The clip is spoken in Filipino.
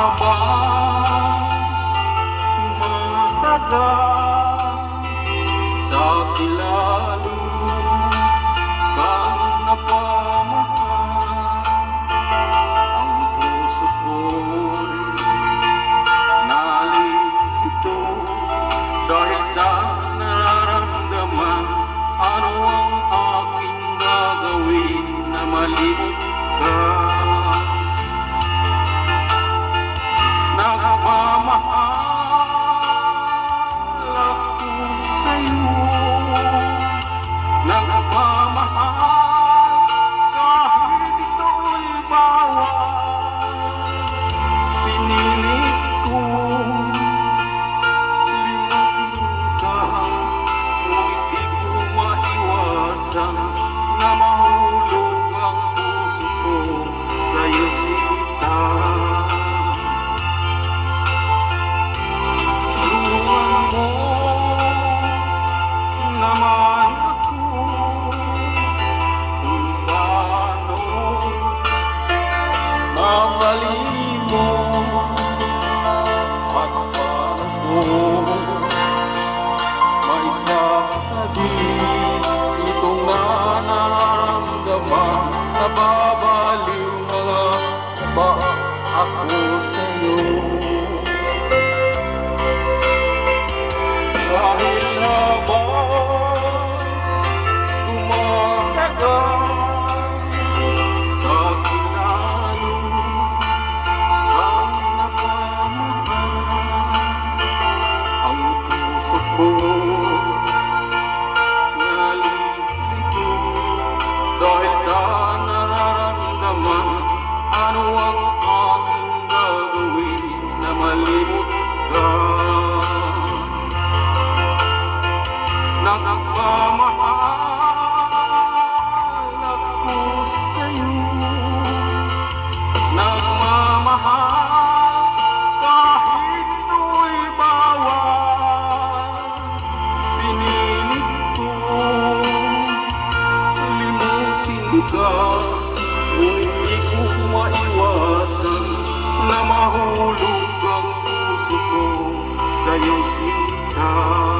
habang tumatagal sa kilalo kang napamahal, ang puso ko'y nalilito dahil sa nararamdaman. Ano ang aking gagawin na malimot ka? Nagmamahal ako sa'yo, nagmamahal kahit ito'y bawal. Pinilit kong limutin ka, ngunit di ko maiwasan na mahulog ang puso ko sa'yo, sinta. Turuan mo naman ako kung paano makalimot at paano maisasabi itong nararamdaman. Nababaliw na ba ako sa'yo? Dahil habang tumatagal sa kilalo kang napamahal, ang puso ko nalilito dahil sa nararamdaman. Ano ang aking gagawin na malimot ka? Nagmamahal ako sa'yo, nagmamahal kahit ito'y bawal. Pinilit ko limutin ka, ngunit di ko maiwasan na mahulog ang puso ko sa'yo, sinta.